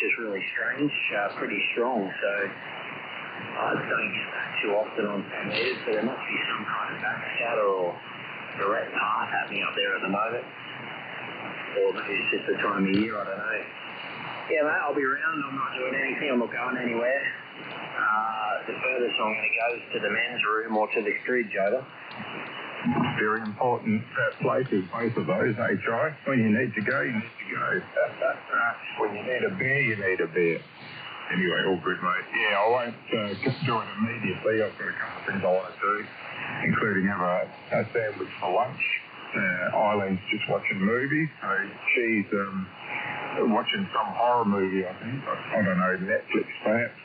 is really strange, pretty strong. So I don't get that too often on 10 metres, so there must be some kind of backscatter or direct path happening up there at the moment. Or maybe it's just the time of year, I don't know. Yeah, mate, I'll be around. I'm not doing anything. I'm not going anywhere. The furthest I'm going to go is to the men's room or to the fridge, over. Very important places, both of those, Tri. When you need to go, you need to go. When you need a beer, you need a beer. Anyway, all good, mate. Yeah, I won't do it immediately. I've got a couple of things I want to do, including have a sandwich for lunch. Eileen's just watching movies, so she's watching some horror movie, I think. I don't know, Netflix perhaps.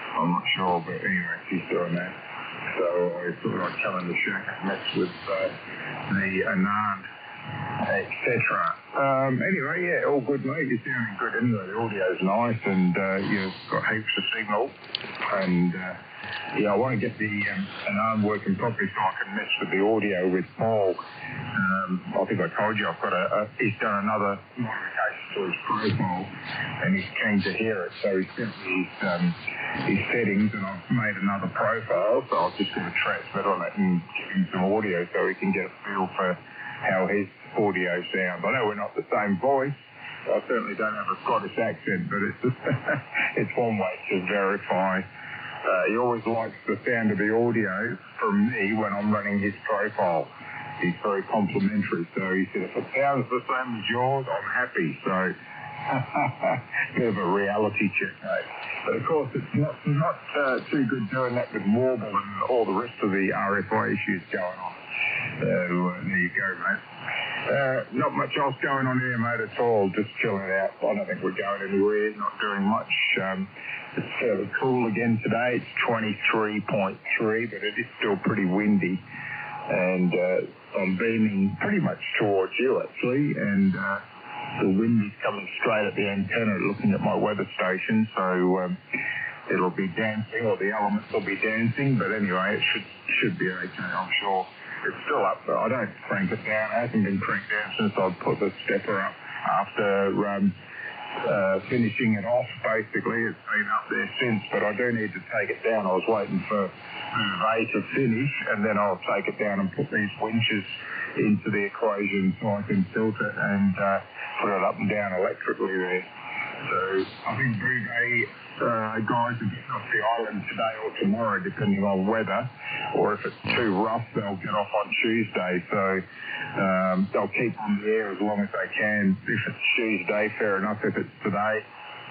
I'm not sure, but anyway, she's doing that. So I thought I'd come in the shack and mess with the Anand, etc. Anyway, yeah, all good, mate. You're sounding good anyway. The audio's nice and you've got heaps of signal. And yeah, I want to get the Anand working properly so I can mess with the audio with Paul. I think I told you I've got he's done another modification to his profile and he's keen to hear it. So he's sent me his settings and I've made another profile. So I've just got to transmit on it and give him some audio so he can get a feel for how his audio sounds. I know we're not the same voice. I certainly don't have a Scottish accent, but it's just it's one way to verify. He always likes the sound of the audio from me when I'm running his profile. He's very complimentary, so he said, if it sounds the same as yours, I'm happy. So, bit of a reality check, mate. But of course, it's not too good doing that with Warble and all the rest of the RFI issues going on. So, there you go, mate. Not much else going on here, mate, at all. Just chilling out. I don't think we're going anywhere, not doing much. It's fairly cool again today. It's 23.3, but it is still pretty windy. And I'm beaming pretty much towards you, actually. And the wind is coming straight at the antenna looking at my weather station. So it'll be dancing, or the elements will be dancing. But anyway, it should be okay, I'm sure. It's still up, but I don't crank it down. It hasn't been cranked down since I put the stepper up after finishing it off, basically. It's been up there since, but I do need to take it down. I was waiting for Vay to finish, and then I'll take it down and put these winches into the equation so I can tilt it and put it up and down electrically there. So I think Bouvet guys are getting off the island today or tomorrow, depending on weather, or if it's too rough, they'll get off on Tuesday. So they'll keep on the air as long as they can. If it's Tuesday, fair enough. If it's today,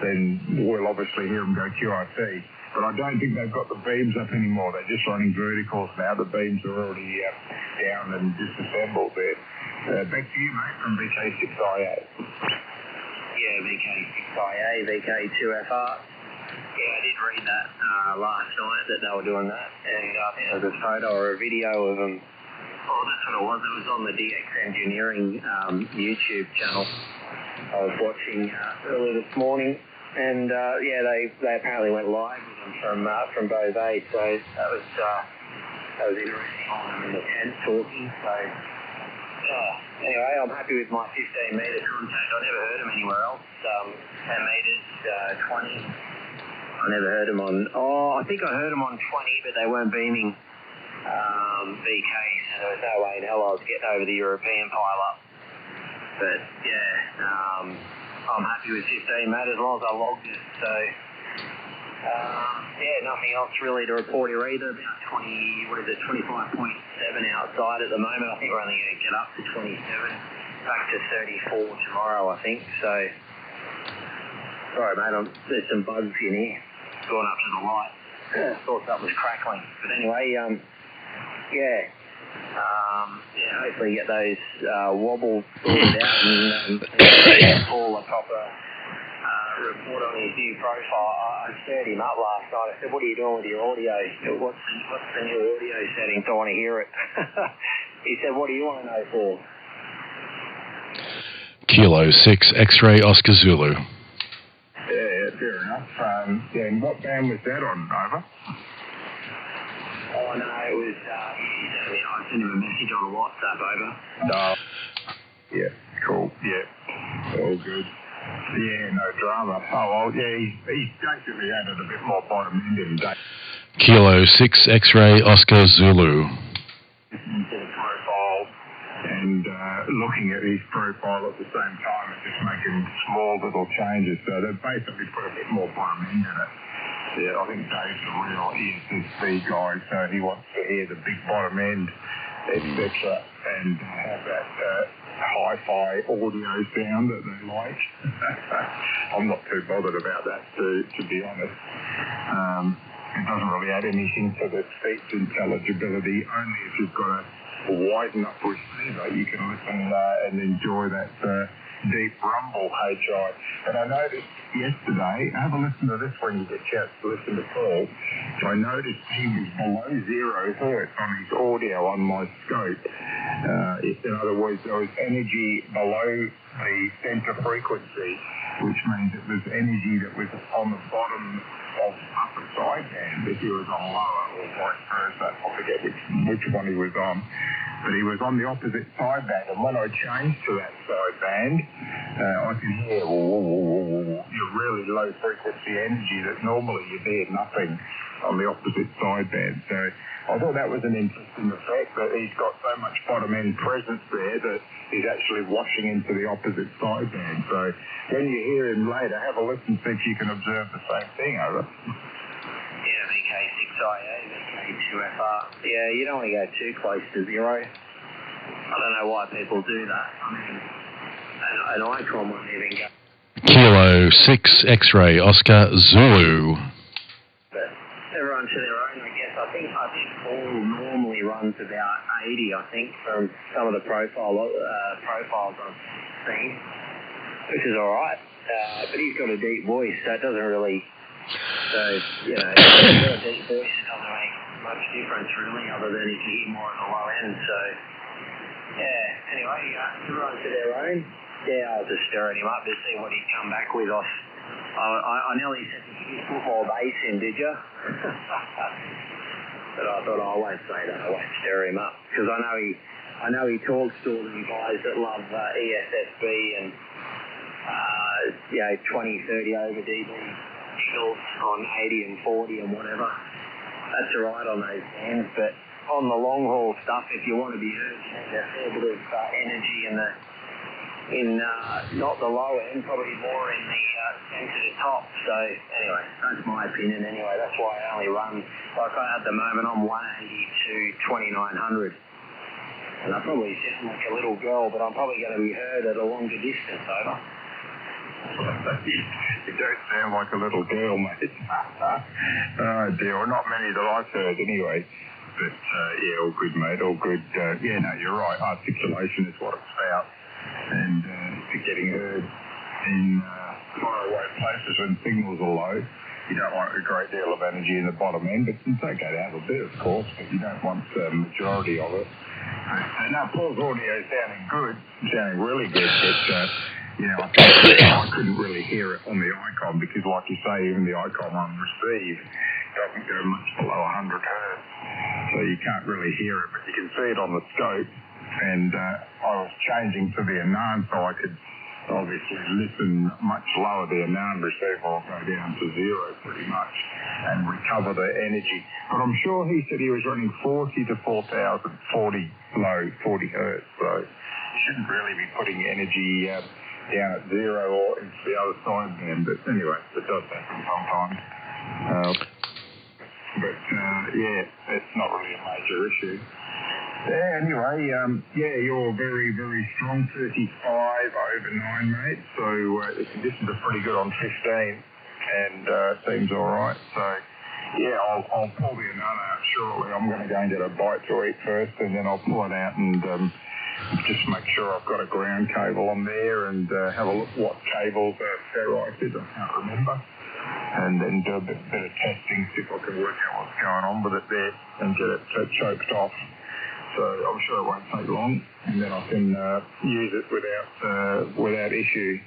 then we'll obviously hear them go QRT. But I don't think they've got the beams up anymore. They're just running verticals now. The beams are already down and disassembled there. Back to you, mate, from VK6IA. Yeah, VK6IA, VK2FR. Yeah, I did read that last night that they were doing that. And I think there was a photo or a video of them. Oh, that's what it was. It was on the DX Engineering YouTube channel. I was watching early this morning. And yeah, they apparently went live with them from Beauvais, so that was interesting on them in the tent talking. So anyway, I'm happy with my 15 metre contact. I never heard them anywhere else. 10 metres, 20. I never heard them on. I think I heard them on 20, but they weren't beaming VK, so there was no way in hell I was getting over the European pile up. But yeah. I'm happy with 15, mate, as long as I logged it. So, yeah, nothing else really to report here either. About 25.7 outside at the moment. I think we're only going to get up to 27, back to 34 tomorrow, I think. So, sorry, mate, there's some bugs in here. Going up to the light. Thought something was crackling. But anyway, yeah. Hopefully get those wobbles sorted out and Paul a proper report on his new profile. I stirred him up last night. I said, what are you doing with your audio? He said, what's the new audio settings? I want to hear it. He said, what do you want to know for? Kilo 6 X-ray Oscar Zulu. Yeah, fair enough. And what band was that on, Nova? Oh, no, it was, I sent him a message on WhatsApp, over. Yeah, cool, yeah, all good. Yeah, no drama. Oh, well, yeah, he's basically added a bit more bottom end in the Kilo 6 X-ray Oscar Zulu. profile and looking at his profile at the same time and just making small little changes. So they basically put a bit more bottom end in it. Yeah, I think Dave's a real ESSB guy, so he wants to hear the big bottom end, etc., and have that hi-fi audio sound that they like. I'm not too bothered about that, to be honest. It doesn't really add anything to the speech intelligibility. Only if you've got a wide enough receiver, you can listen and enjoy that deep rumble HI. And I noticed yesterday, have a listen to this when you get a chance to listen to Paul. I noticed he was below 0 hertz on his audio on my scope. In other words, there was energy below the center frequency, which means it was energy that was on the bottom of upper sideband if he was on lower, or vice versa. I forget which one he was on. But he was on the opposite sideband, and when I changed to that sideband, I could hear your really low frequency energy that normally you'd hear nothing on the opposite sideband. So I thought that was an interesting effect, that he's got so much bottom end presence there that he's actually washing into the opposite sideband. So when you hear him later, have a listen, see if you can observe the same thing, over. Yeah, VK6IA, VK2FR. Yeah, you don't want to go too close to 0. I don't know why people do that. I mean, an icon wouldn't even go. Kilo 6 X-ray Oscar Zulu. But everyone to their own, I guess. I think Paul normally runs about 80, I think, from some of the profiles I've seen, which is all right. But he's got a deep voice, so it doesn't really... So, you know, if you've got a deep voice, it doesn't make much difference, really, other than if you hear more at the low end. So, yeah, anyway, everyone to their own. Yeah, I was just stirring him up to see what he'd come back with. I nearly said you could put more bass in, did you? But I thought, I won't say that. I won't stir him up. Because I know he talks to all the guys that love ESSB and, 20, 30 over dB signals on 80 and 40 and whatever. That's all right on those bands, but on the long haul stuff, if you want to be heard, you need a fair bit of energy in not the low end, probably more in the center to top. So anyway, that's my opinion anyway. That's why I only run, at the moment I'm 180 to 2900. And I probably sound like a little girl, but I'm probably going to be heard at a longer distance, over. You don't sound like a little girl, mate. Oh dear, well, not many that I've heard anyway. But yeah, all good, mate, all good. Yeah, no, you're right. Articulation is what it's about. And getting heard in faraway places when signals are low. You don't want a great deal of energy in the bottom end, but it's okay to have a bit, of course, but you don't want the majority of it. Now, Paul's audio is sounding really good, but I couldn't really hear it on the icon because, like you say, even the icon on receive doesn't go much below 100 hertz, so you can't really hear it, but you can see it on the scope. And I was changing to the Anand, so I could obviously listen much lower. The Anand receiver will go down to 0 pretty much and recover the energy. But I'm sure he said he was running 40 to 4,000, 40 low, 40 hertz, so you shouldn't really be putting energy down at 0 or into the other sideband. But anyway, it does happen sometimes. Yeah, it's not really a major issue. Yeah, anyway, you're very, very strong, 35 over 9, mate. So the conditions are pretty good on 15 and seems all right. So, yeah, I'll pull the Anand out shortly. I'm going to go and get a bite to eat first, and then I'll pull it out and just make sure I've got a ground cable on there and have a look what cables are ferrited. I can't remember. And then do a bit of testing, see if I can work out what's going on with it there and get it choked off. So I'm sure it won't take long, and then I can use it without issue.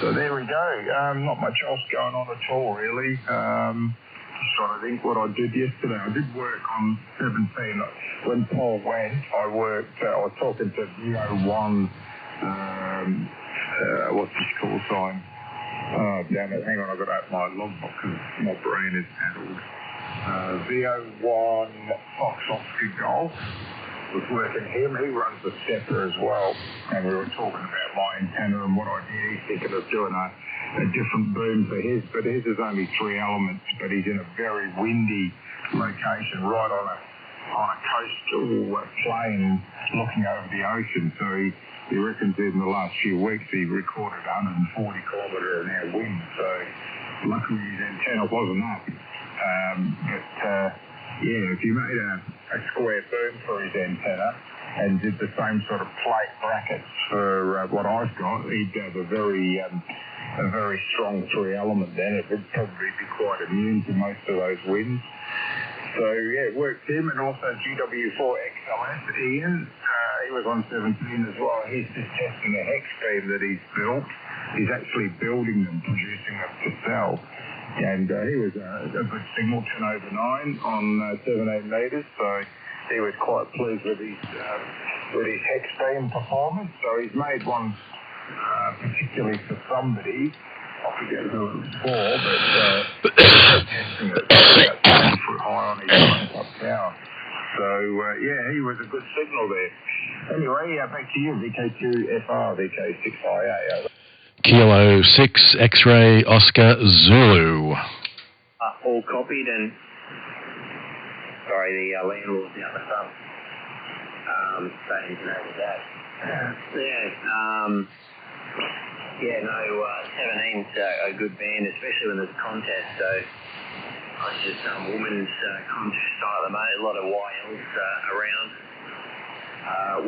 So there we go. Not much else going on at all, really. Just trying to think what I did yesterday. I did work on 17. When Paul went, I was talking to VO1, what's his call sign? Oh, damn it. Hang on, I've got to open my logbook because my brain is addled. VO1 Fox Oscar Golf was working him. He runs the stepper as well. And we were talking about my antenna and what idea he's thinking of doing a different boom for his. But his is only 3 elements, but he's in a very windy location right on a coastal plain looking over the ocean. So he reckons in the last few weeks he recorded 140 kilometre an hour wind. So luckily his antenna wasn't up. If you made a square boom for his antenna and did the same sort of plate brackets for what I've got, he'd have a very strong 3 element then. It would probably be quite immune to most of those winds. So, it worked him, and also GW4XLS, Ian, he was on 17 as well. He's just testing a hex beam that he's built. He's actually building them, producing them to sell. And he was a good signal, 10 over 9 on 17 metres, so he was quite pleased with his hex beam performance. So he's made one particularly for somebody. I forget who it was for, but testing it about 10 foot high on his up tower. So, he was a good signal there. Anyway, back to you, VK2FR, VK6IA. Kilo 6 X-ray Oscar Zulu. All copied, and sorry, the landlord's out the front. Saying to know that. 17's a good band, especially when there's a contest. So it's just women's contest style at the moment. A lot of YLs around.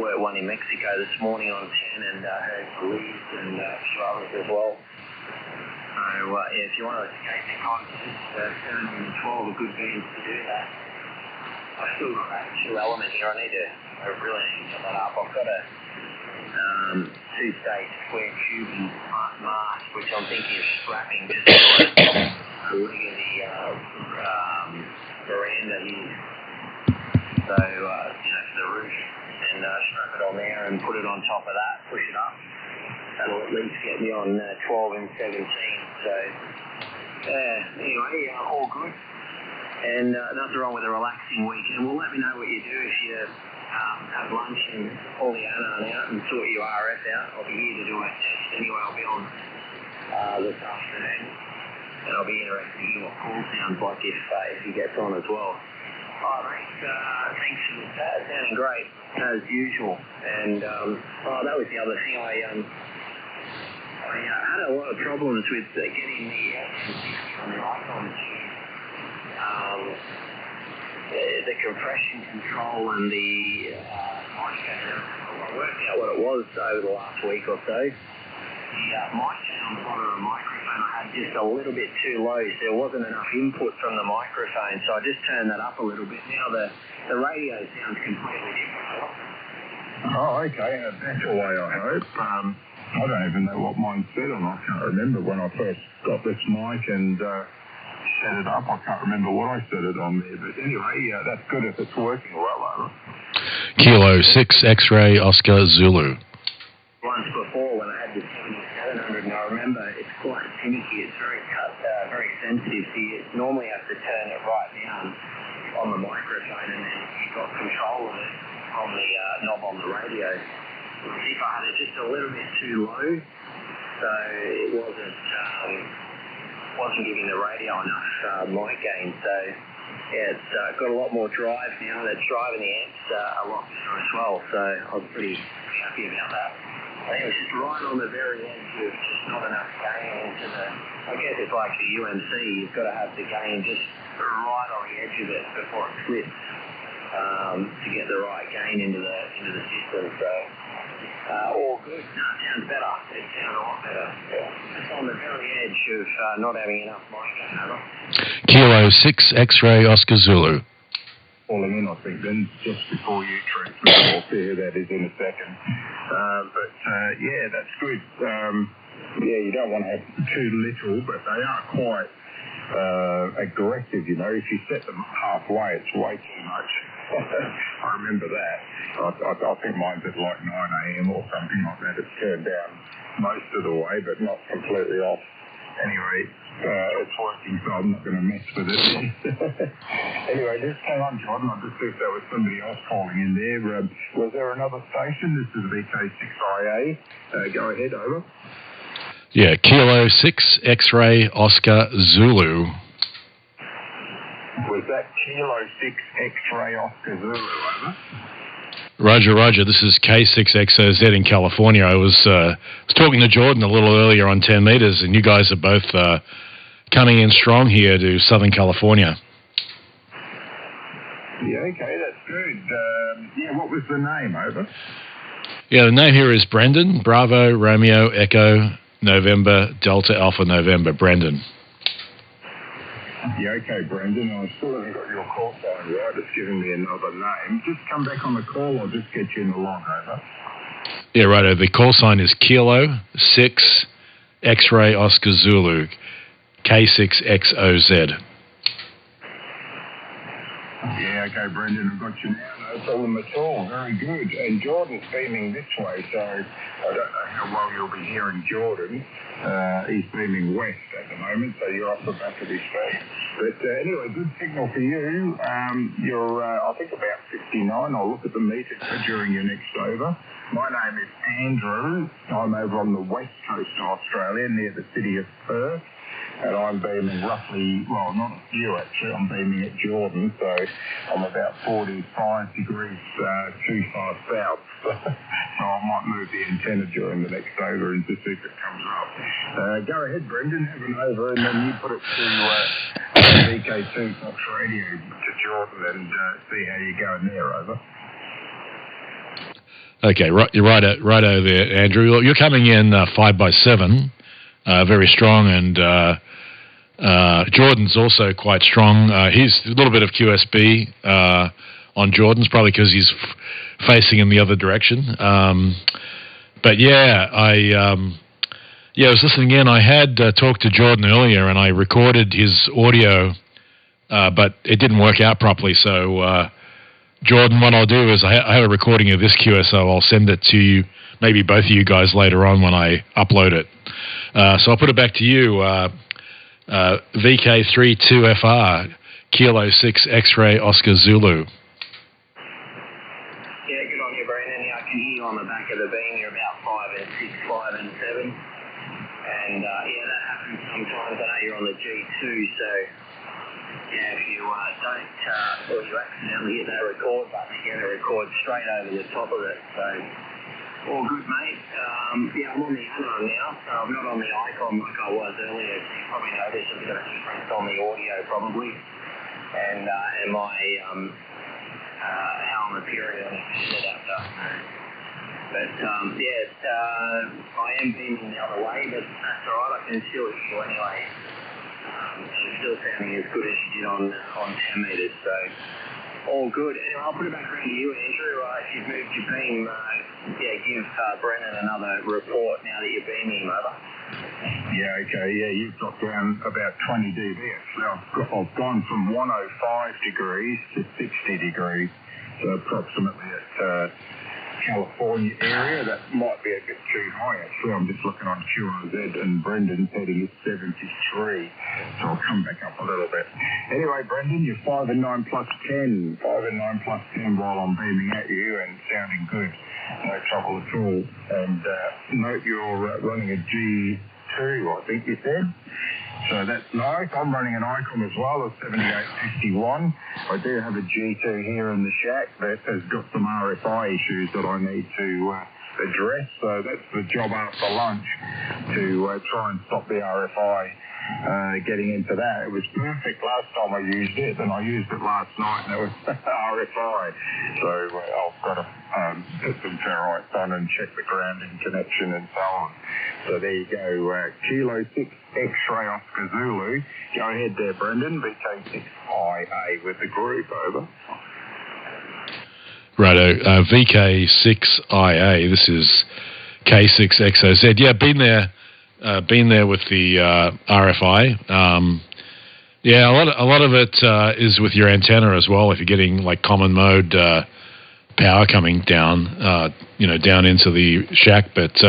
Worked one in Mexico this morning on 10 and heard Belize and a few others as well. So if you want to escape the contest, 17 and 12 are good bands to do that. I've still got that 2 element here. I really need to get that up. I've got a 2-stage square tubing mask, which I'm thinking of scrapping just to rig in the veranda here. So, for the roof, and strap it on there and put it on top of that, push it up. That'll at least get me on 12 and 17. So, anyway, all good. And nothing wrong with a relaxing weekend. Well, let me know what you do if you have lunch and pull the Anon out and sort your RF out. I'll be here to do a test anyway. I'll be on this afternoon, and I'll be interested to hear what Paul sounds like if he gets on as well. Thanks for the chat. Sounding great as usual. And that was the other thing. I had a lot of problems with getting the SM60 on the Icon tube. The compression control and the microphone. I worked out what it was over the last week or so. The microphone on the bottom of the microphone I had just a little bit too low, so there wasn't enough input from the microphone, so I just turned that up a little bit. Now the radio sounds completely different. Oh, okay, in a better way, I hope. I don't even know what mine said on. I can't remember when I first got this mic and set it up. I can't remember what I set it on there, but anyway, that's good if it's working well, over. Kilo 6 X-ray Oscar Zulu. Once before when I had the 7700, and I remember it's quite finicky, it's very very sensitive, so you normally have to turn it right down on the microphone, and then you've got control of it on the knob on the radio. I think I had it just a little bit too low, so it wasn't giving the radio enough mic gain, so it's got a lot more drive now, and it's driving the amps a lot better as well, so I was pretty happy about that. I think it was just right on the very edge of just not enough gain into the, I guess it's like the UMC, you've got to have the gain just right on the edge of it before it slips to get the right gain into the system, so all good. No, it sounds better. It sounds a lot better. Just on the very edge of not having enough mic gain, over. Kilo 6 X-ray Oscar Zulu. Falling in, I think, then just before you transfer off there, that is in a second. That's good. You don't want to have too little, but they are quite aggressive, you know. If you set them halfway, it's way too much. I remember that. I think mine's at like 9 a.m. or something like that. It's turned down most of the way, but not completely off. anyway, it's working, so I'm not going to mess with it. Anyway, just hang on, Jordan. I'll just see if there was somebody else calling in there. Was there another station? This is VK6IA. Go ahead, over. Yeah, Kilo 6 X-Ray Oscar Zulu. Was that Kilo 6 X-Ray Oscar Zulu, over? Roger. This is K6XOZ in California. I was talking to Jordan a little earlier on 10 meters, and you guys are both coming in strong here to Southern California. Yeah, okay, that's good. What was the name, over? Yeah, the name here is Brendan. Bravo, Romeo, Echo, November, Delta, Alpha, November. Brendan. Yeah, okay, Brendan. I still haven't got your call sign right. It's giving me another name. Just come back on the call. I'll just get you in the log, over. Yeah, righto. The call sign is Kilo 6 X-Ray Oscar Zulu, K6XOZ. Yeah, okay, Brendan. I've got you now. No problem at all. Very good. And Jordan's beaming this way, so I don't know how well you'll be hearing Jordan. He's beaming west at the moment, so you're off the back of his feet. But anyway, good signal for you. You're, I think, about 59. I'll look at the meter during your next over. My name is Andrew. I'm over on the west coast of Australia, near the city of Perth. And I'm beaming roughly, well, not at you actually, I'm beaming at Jordan, so I'm about 45 degrees too far south. So I might move the antenna during the next over and just see if it comes up. Go ahead, Brendan, have an over, and then you put it to VK2 Fox Radio to Jordan and see how you're going there, over. Okay, you're right over there, Andrew. You're coming in 5x7, very strong, and Jordan's also quite strong. He's a little bit of QSB on Jordan's, probably because he's facing in the other direction. But yeah, I was listening in. I had talked to Jordan earlier, and I recorded his audio, but it didn't work out properly. So, Jordan, what I'll do is I have a recording of this QSO. I'll send it to you, maybe both of you guys later on when I upload it. So I'll put it back to you. VK32FR, Kilo 6 X-Ray Oscar Zulu. Yeah, good on you, Brendan. I can hear you on the back of the beam. You're about 5 and 6, 5 and 7. And yeah, that happens sometimes. I know you're on the G2, so yeah, if you don't, or you accidentally hit that record button, you're going to record straight over the top of it. So all good, mate. Yeah, I'm on the Anon now, so I'm not on the icon like I was earlier. So you probably noticed a bit of a difference on the audio, probably, and my how I'm appearing on the adapter. But I am beaming the other way, but that's all right. I can still hear you anyway. It's still sounding as good as you did on 10 meters, so all good. Anyway, I'll put it back around to you, Andrew. If you've moved your beam, give Brennan another report now that you're beaming him over. Yeah, okay, yeah, you've got down about 20 dB. Actually, I've gone from 105 degrees to 60 degrees, so approximately at California area. That might be a bit too high, actually. I'm just looking on QRZ, and Brendan's heading at 73, so I'll come back up a little bit. Anyway, Brendan, you're 5 and 9 plus 10. 5 and 9 plus 10 while I'm beaming at you and sounding good. No trouble at all. And note you're running a G2, I think you said. So that's nice. I'm running an Icon as well, a 7851. I do have a G2 here in the shack that has got some RFI issues that I need to address. So that's the job after lunch, to try and stop the RFI getting into that. It was perfect last time I used it, and I used it last night, and it was RFI. So I've got to put some ferrites on and check the grounding connection and so on. So there you go, Kilo 6 X-Ray Oscar Zulu. Go ahead there, Brendan, VK6IA with the group, over. Righto, VK6IA, this is K6XOZ. Yeah, been there with the RFI. Yeah, a lot of it is with your antenna as well. If you're getting like common mode power coming down, down into the shack. But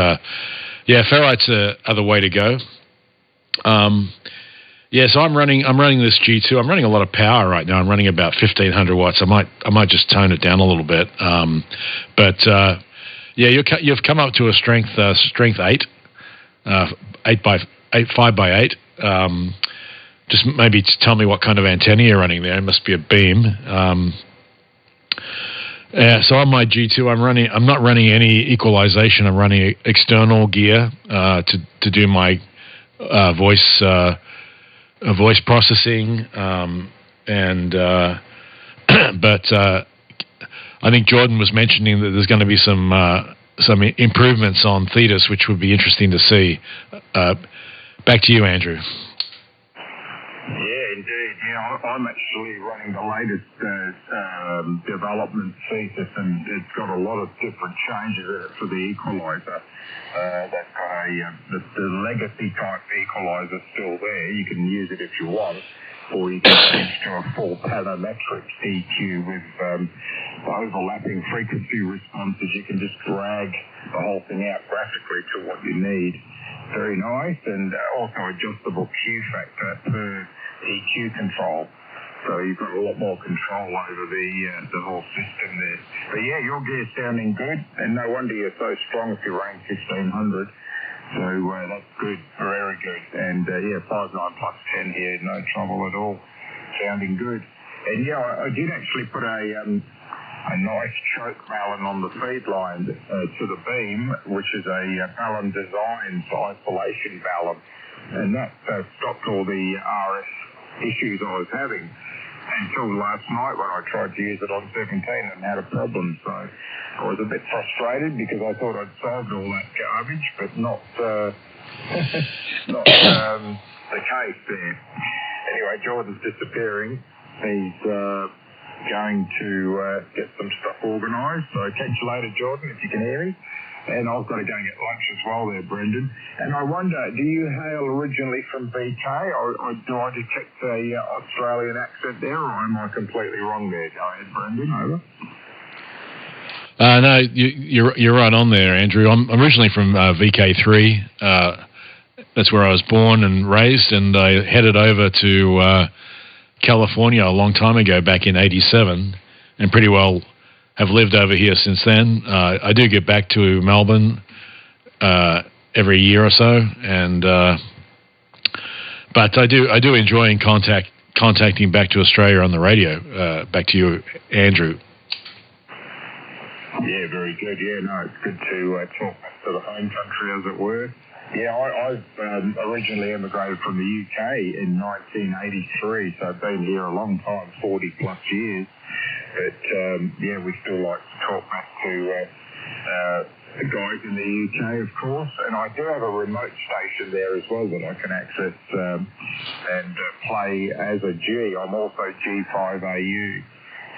yeah, ferrites are the way to go. Yeah, so I'm running this G2. I'm running a lot of power right now. I'm running about 1,500 watts. I might just tone it down a little bit. Yeah, you've come up to a strength 8, 5x8. Just maybe tell me what kind of antenna you're running there. It must be a beam. Yeah, so on my G2, I'm not running any equalization. I'm running external gear to do my voice processing, but I think Jordan was mentioning that there's going to be some improvements on Thetis, which would be interesting to see. Back to you, Andrew. Yeah, indeed. Yeah, I'm actually running the latest development Thetis, and it's got a lot of different changes in it for the equalizer. That's got the legacy type equalizer still there. You can use it if you want, or you can switch to a full panometric EQ with overlapping frequency responses. You can just drag the whole thing out graphically to what you need. Very nice, and also adjustable Q factor per EQ control. So you've got a lot more control over the whole system there. But yeah, your gear's sounding good, and no wonder you're so strong if you're running 1,500. So that's good, very good. And yeah, 5.9 plus 10 here, no trouble at all. Sounding good. And yeah, I did actually put a nice choke balun on the feed line to the beam, which is a Balun Designs isolation balun. And that stopped all the RF issues I was having until last night when I tried to use it on 17 and had a problem. So I was a bit frustrated because I thought I'd solved all that garbage, but not the case there. Anyway, Jordan's disappearing. He's going to get some stuff organised. So catch you later, Jordan, if you can hear me. And I've got to go and get lunch as well there, Brendan. And I wonder, do you hail originally from VK, or do I detect a Australian accent there, or am I completely wrong there? Go ahead, Brendan, over. No, you're right on there, Andrew. I'm originally from VK3. That's where I was born and raised, and I headed over to California a long time ago, back in '87, and pretty well have lived over here since then. I do get back to Melbourne every year or so, and but I do enjoy contacting back to Australia on the radio. Back to you, Andrew. Yeah, very good. Yeah, no, it's good to talk back to the home country, as it were. Yeah, I've originally emigrated from the UK in 1983, so I've been here a long time, 40 plus years. But yeah, we still like to talk back to the guys in the UK, of course. And I do have a remote station there as well that I can access and play as a G. I'm also G5AU.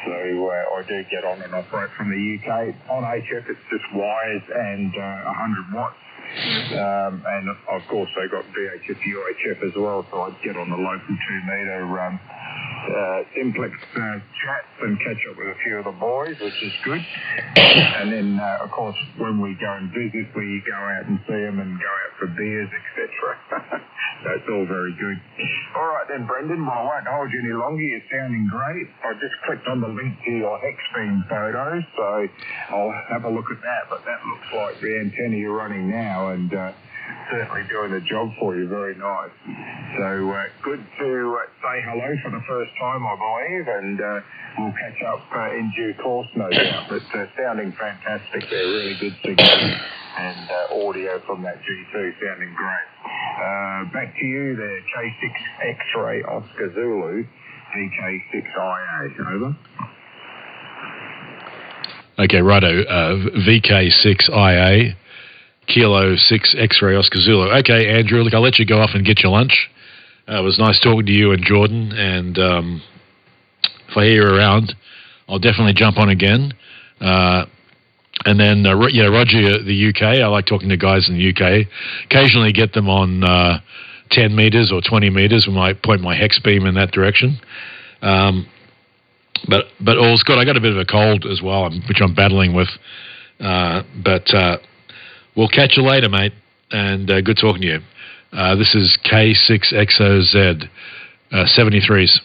So I do get on and operate from the UK. On HF, it's just wires and 100 watts. And of course, they got VHF, UHF as well, so I'd get on the local 2-metre simplex chats and catch up with a few of the boys, which is good. And then, of course, when we go and visit, we go out and see them and go out for beers, etc. That's all very good. All right then, Brendan, well, I won't hold you any longer. You're sounding great. I just clicked on the link to your Hexbeam photos, so I'll have a look at that. But that looks like the antenna you're running now, and certainly doing the job for you. Very nice. So good to say hello for the first time, I believe, and we'll catch up in due course, no doubt. But sounding fantastic there, really good signal and audio from that G2, sounding great. Back to you there, K6 X-Ray Oscar Zulu, VK6IA, over. Okay, righto, VK6IA. Kilo 6 X-Ray Oscar Zulu. Okay, Andrew, look, I'll let you go off and get your lunch. It was nice talking to you and Jordan, and if I hear you around, I'll definitely jump on again. And then, Roger, the UK, I like talking to guys in the UK. Occasionally get them on 10 metres or 20 metres when I point my hex beam in that direction. But all's good. I got a bit of a cold as well, which I'm battling with. We'll catch you later, mate, and good talking to you. This is K6XOZ, 73s.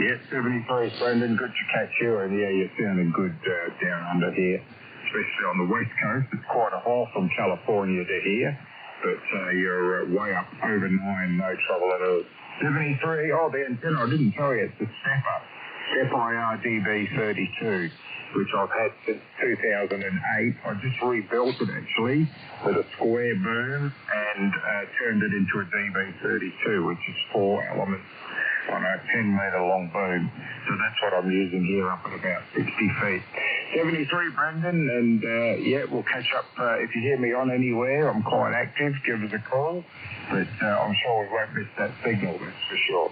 Yeah, 73s, Brendan. Good to catch you. And yeah, you're sounding good down under here, especially on the west coast. It's quite a haul from California to here, but you're way up over 9, no trouble at all. 73, oh, the antenna, I didn't tell you, it's the Stepper, FIR DB32, which I've had since 2008. I just rebuilt it actually with a square boom and turned it into a DB32, which is 4 elements on a 10-metre long boom. So that's what I'm using here up at about 60 feet. 73, Brendan, and yeah, we'll catch up. If you hear me on anywhere, I'm quite active. Give us a call. But I'm sure we won't miss that signal, that's for sure.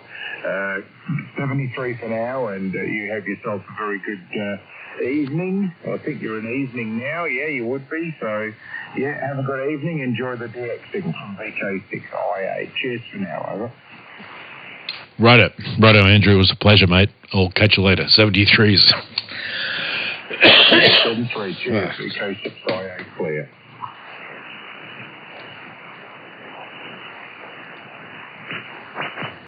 73 for now, and you have yourself a very good evening. I think you're in evening now. Yeah, you would be. So, yeah, have a good evening. Enjoy the DX signal from VK6IA. Cheers for now, over. Righto, Andrew. It was a pleasure, mate. I'll catch you later. 73s. 73, cheers. VK6IA, clear.